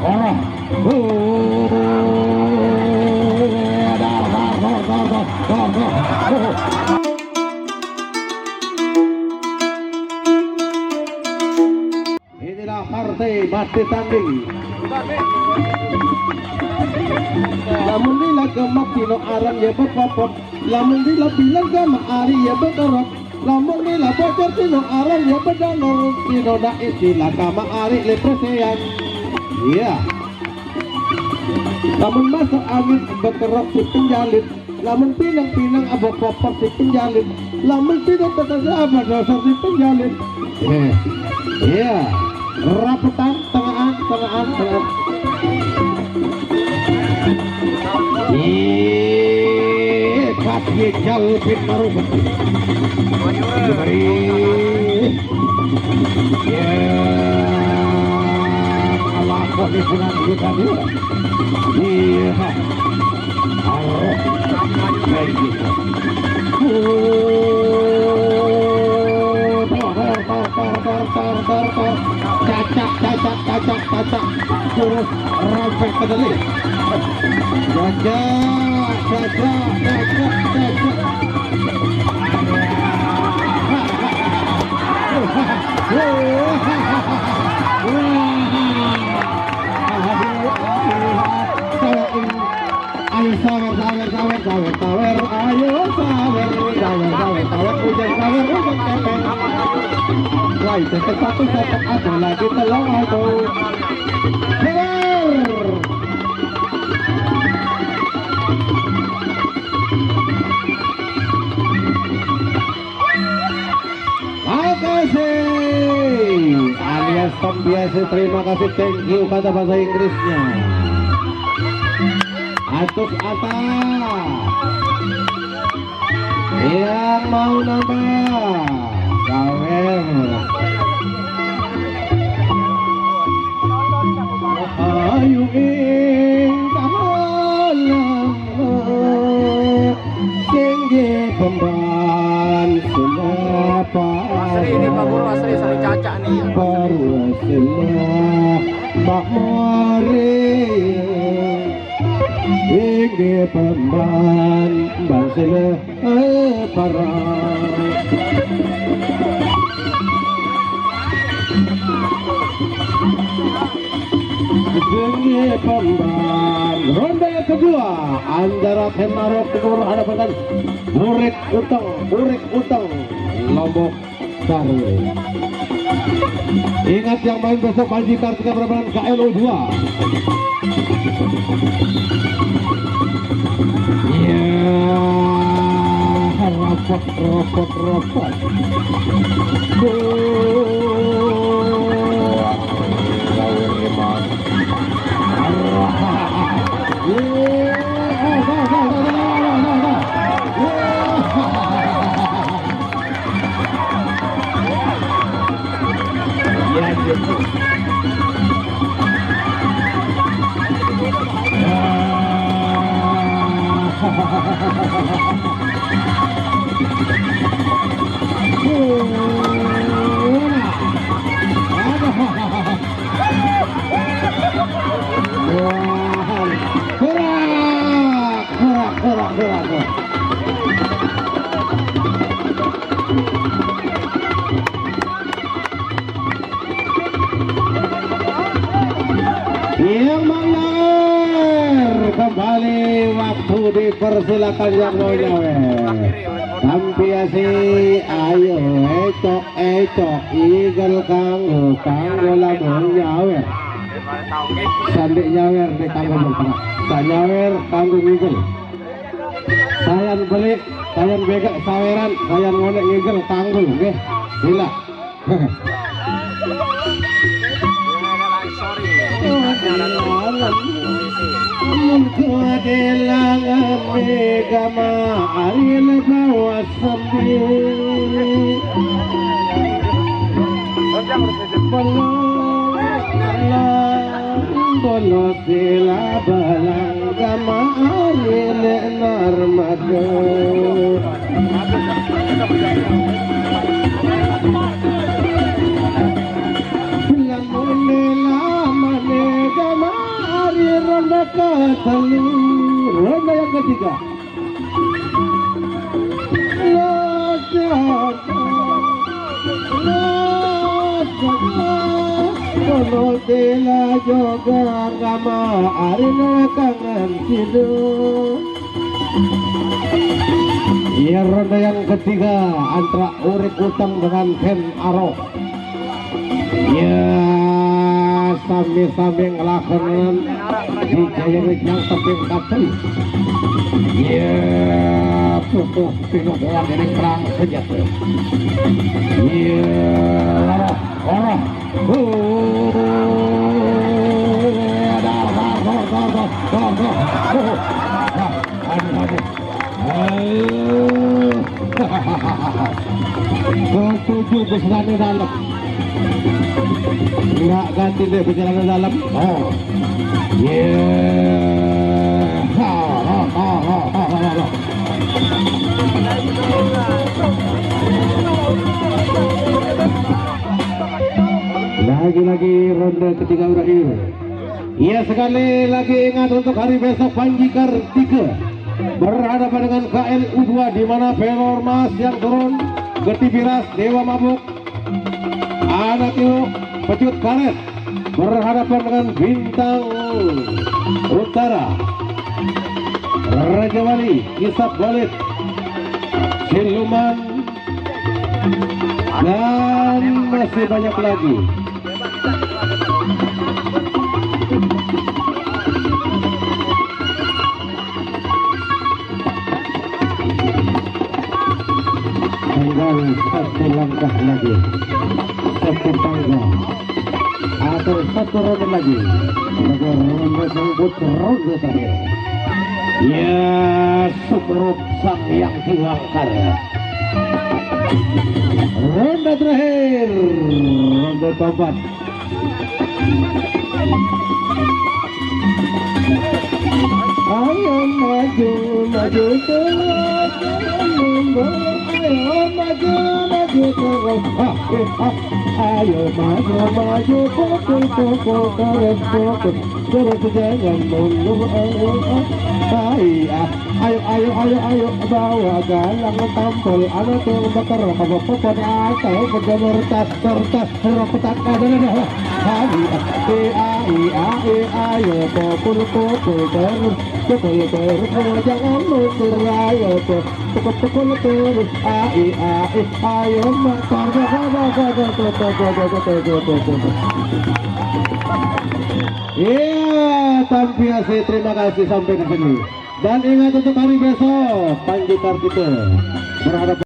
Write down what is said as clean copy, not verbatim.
Inilah partai mati tanding. Lamun dila gemak tino aran ya bepopot, lamun dila bilang gama ari ya beberok, lamun dila bocor tino aran ya bedanor, tino da istilah gama ari lepresean. Iya. Lamun masuk angin bekerok si penjalin, lamun pinang-pinang abok popor si penjalin, lamun tidak terkasih apa dasar si penjalin. Iya. Rapetan tengahan. Kasih jalpit marubat. Beri. Ya. Kalau aku di pulang kita dia. Iya. Baik gitu. Cacak terus rompet ke delik. Cacak. Sawer, ayo sawer, hujan kepeng. Wah, itu satu ada lagi telur itu. Telur. Makasih alias pembiasa, terima kasih, thank you kata bahasa Inggrisnya. Atus Ata yang mau nambah sawer. Ayu ing kahalang tinggi pemban selapa. Ini Pak Guru asli sering cacak nih. Baru selah Pak Mori tinggi pemban bansele para. Tinggi pemban ronde kedua antara Temarok Timur hadapan Burik Utang Lombok Sari. Ingat yang main besok Panji Kartika bermain KLO 2. Ya, rapat. Yang mengalir kembali waktu dipersilakan yang mau nyawer. Tampiasi ayo ecok igel kanggo lamun nyawer. Sandik nyawer di kanggo berperak. Tak nyawer kanggo igel. Sayan beli, sayan bega saweran, sayan ngonek igel kanggo nggih. Gila. Kedelang megama aril bawa sambil bolo sila balang gama aril narmado. Lamun lama megama Ari ronda ketelu, ronda yang ketiga. Kono tela joga kama arina kangen sido. Ya ronda yang ketiga antara Urip Utang dengan Ken Arok. Ya sami-sami ngelakonan di Jaya Wijang Teping Katri. Ya pupuh pinukuan ini perang senjata. Ya orang ketujuh berjalan dalam, nggak ganti deh berjalan dalam. Oh, lagi-lagi ronde ketiga berakhir. Iya, sekali lagi ingat untuk hari besok Panji Kartika berhadapan dengan KLU2 di mana Pelor Mas yang turun, Geti Biras Dewa Mabuk, Anak Yuk Pecut Karet berhadapan dengan Bintang Utara, Raja Wali Kisap Walid, Siluman, dan masih banyak lagi. Tinggal satu langkah lagi, satu tangga atau satu ronde lagi. Ronde tersebut ronde terakhir. Ya, Sumerup sang yang hilang karya. Ronde terakhir, ronde keempat. Ayo maju, maju terus, ayo maju, maju terus. Ayo maju, maju pukul, pukul terus, pukul terus jangan mundur. Ayo bawa galang tampil, anak terbakar kamu popon atau berjamur tas kertas ropetak ada. Ayo pukul terus, pukul terus jangan mundur. Ayo pukul terus, ayo bakar. Iya, Tampiasi, terima kasih sampai ke sini. Dan ingat untuk hari besok Panji Kartika berhadapan